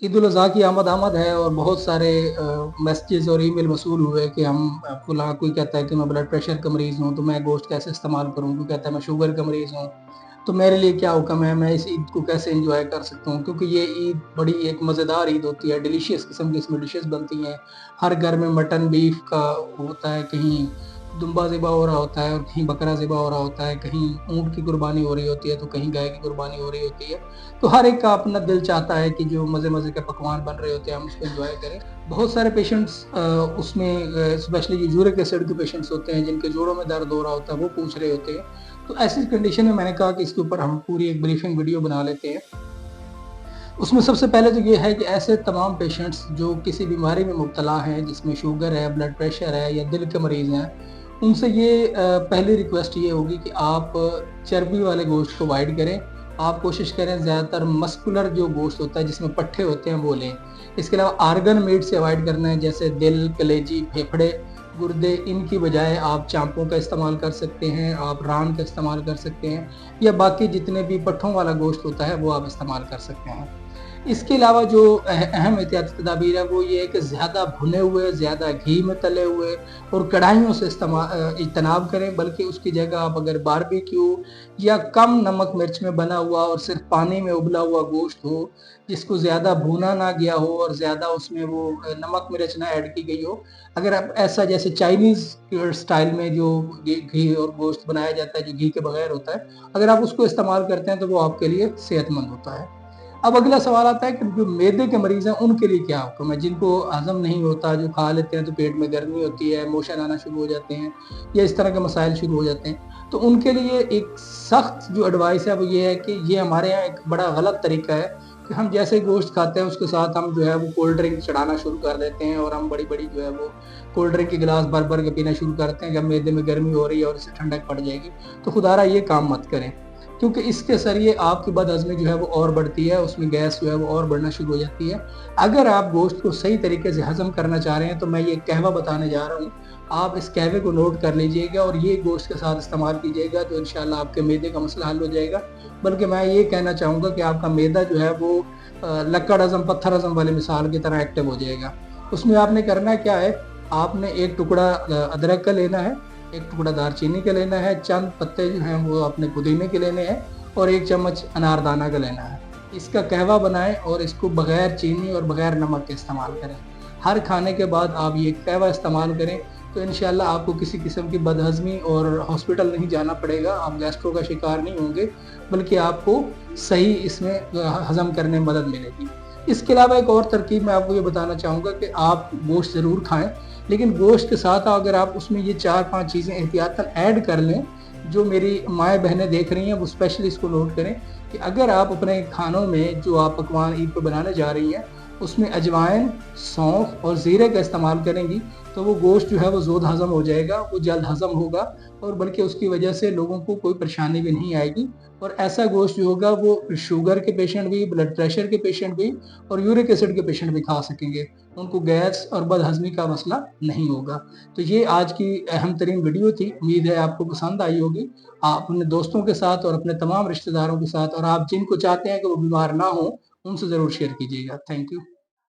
ईद उल अज़हा की आमद आमद है और बहुत सारे मैसेजेस और ईमेल वसूल हुए कि हम फलां कोई कहता है कि मैं ब्लड प्रेशर का मरीज़ हूँ तो मैं गोश्त कैसे इस्तेमाल करूँ, कोई कहता है मैं शुगर का मरीज़ हूँ तो मेरे लिए क्या हुक्म है, मैं इस ईद को कैसे एंजॉय कर सकता हूँ, क्योंकि ये ईद बड़ी एक मज़ेदार ईद होती है, डिलीशियस किस्म की इसमें डिशेस बनती हैं। हर घर में मटन बीफ का होता है, कहीं दुम्बा ज़िबा हो रहा होता है और कहीं बकरा ज़िबा हो रहा होता है, कहीं ऊँट की कुर्बानी हो रही होती है तो कहीं गाय की कुर्बानी हो रही होती है। तो हर एक का अपना दिल चाहता है कि जो मज़े-मज़े के पकवान बन रहे होते हैं हम उसको एन्जॉय करें। बहुत सारे पेशेंट्स उसमें स्पेशली जो यूरिक एसिड के पेशेंट्स होते हैं, जिनके जोड़ों में दर्द हो रहा होता है, वो पूछ रहे होते हैं। तो ऐसी कंडीशन में मैंने कहा कि इसके ऊपर हम पूरी एक ब्रीफिंग वीडियो बना लेते हैं। उसमें सबसे पहले तो ये है कि ऐसे तमाम पेशेंट्स जो किसी बीमारी में मुब्तला हैं, जिसमें शुगर है, ब्लड प्रेशर है या दिल के मरीज़ हैं, उनसे ये पहली रिक्वेस्ट ये होगी कि आप चर्बी वाले गोश्त को अवॉइड करें। आप कोशिश करें ज़्यादातर मस्कुलर जो गोश्त होता है, जिसमें पट्ठे होते हैं, वो लें। इसके अलावा आर्गन मीट से अवॉइड करना है, जैसे दिल, कलेजी, फेफड़े, गुर्दे, इनकी बजाय आप चाँपों का इस्तेमाल कर सकते हैं, आप रान का इस्तेमाल कर सकते हैं या बाकी जितने भी पट्ठों वाला गोश्त होता है, वो आप इस्तेमाल कर सकते हैं। इसके अलावा जो अहम एहतियाती तदाबीर है वो ये है कि ज़्यादा भुने हुए, ज़्यादा घी में तले हुए और कढ़ाइयों से इज्तनाब करें, बल्कि उसकी जगह आप अगर बारबेक्यू या कम नमक मिर्च में बना हुआ और सिर्फ पानी में उबला हुआ गोश्त हो, जिसको ज़्यादा भुना ना गया हो और ज़्यादा उसमें वो नमक मिर्च ना ऐड की गई हो। अगर आप ऐसा जैसे चाइनीज़ स्टाइल में जो घी और गोश्त बनाया जाता है, जो घी के बगैर होता है, अगर आप उसको इस्तेमाल करते हैं तो वो आपके लिए सेहतमंद होता है। अब अगला सवाल आता है कि जो मैदे के मरीज़ हैं उनके लिए क्या हुक्म है? जिनको हज़म नहीं होता, जो खा लेते हैं तो पेट में गर्मी होती है, मोशन आना शुरू हो जाते हैं या इस तरह के मसाइल शुरू हो जाते हैं। तो उनके लिए एक सख्त जो एडवाइस है वो ये है कि ये हमारे यहाँ एक बड़ा गलत तरीका है कि हम जैसे ही गोश्त खाते हैं उसके साथ हम जो है वो कोल्ड ड्रिंक चढ़ाना शुरू कर देते हैं और हम बड़ी-बड़ी जो है वो कोल्ड ड्रिंक के गिलास भर-भर के पीना शुरू करते हैं कि अब मैदे में गर्मी हो रही है और इससे ठंडक पड़ जाएगी। तो खुदारा ये काम मत करें। क्योंकि इसके ज़रिए आपकी बदहज़मी जो है वो और बढ़ती है, उसमें गैस जो है वो और बढ़ना शुरू हो जाती है। अगर आप गोश्त को सही तरीके से हज़म करना चाह रहे हैं तो मैं ये कहवा बताने जा रहा हूँ, आप इस कहवे को नोट कर लीजिएगा और ये गोश्त के साथ इस्तेमाल कीजिएगा तो इंशाअल्लाह आपके मैदे का मसला हल हो जाएगा। बल्कि मैं ये कहना चाहूँगा कि आपका मैदा जो है वो लक्कड़ हज़म, पत्थर हज़म वाली मिसाल की तरह एक्टिव हो जाएगा। उसमें आपने करना क्या है, आपने एक टुकड़ा अदरक का लेना है, एक टुकड़ा दालचीनी का लेना है, चंद पत्ते जो हैं वो अपने पुदीने के लेने हैं और 1 चम्मच अनारदाना का लेना है। इसका कहवा बनाएँ और इसको बगैर चीनी और बगैर नमक के इस्तेमाल करें। हर खाने के बाद आप ये कहवा इस्तेमाल करें तो इंशाअल्लाह आपको किसी किस्म की बदहज़मी और हॉस्पिटल नहीं जाना पड़ेगा, आप गैस्ट्रो का शिकार नहीं होंगे, बल्कि आपको सही इसमें हज़म करने में मदद मिलेगी। इसके अलावा एक और तरकीब मैं आपको ये बताना चाहूँगा कि आप गोश्त ज़रूर खाएँ, लेकिन गोश्त के साथ अगर आप उसमें ये 4-5 चीज़ें एहतियातन ऐड कर लें, जो मेरी माएँ-बहनें देख रही हैं वो स्पेशली इसको नोट करें कि अगर आप अपने खानों में जो आप पकवान ईद पे बनाने जा रही हैं, उसमें अजवाइन, सौंफ और ज़ीरे का इस्तेमाल करेंगी, तो वो गोश्त जो है वो ज़ोद हज़म हो जाएगा, वो जल्द हज़म होगा और बल्कि उसकी वजह से लोगों को कोई परेशानी भी नहीं आएगी और ऐसा गोश्त जो होगा वो शुगर के पेशेंट भी, ब्लड प्रेशर के पेशेंट भी और यूरिक एसिड के पेशेंट भी खा सकेंगे। उनको गैस और बदहज़मी का मसला नहीं होगा। तो ये आज की अहम तरीन वीडियो थी। उम्मीद है आपको पसंद आई होगी। आप अपने दोस्तों के साथ और अपने तमाम रिश्तेदारों के साथ और आप जिनको चाहते हैं कि वो बीमार ना हों, उनसे ज़रूर शेयर कीजिएगा। Thank you.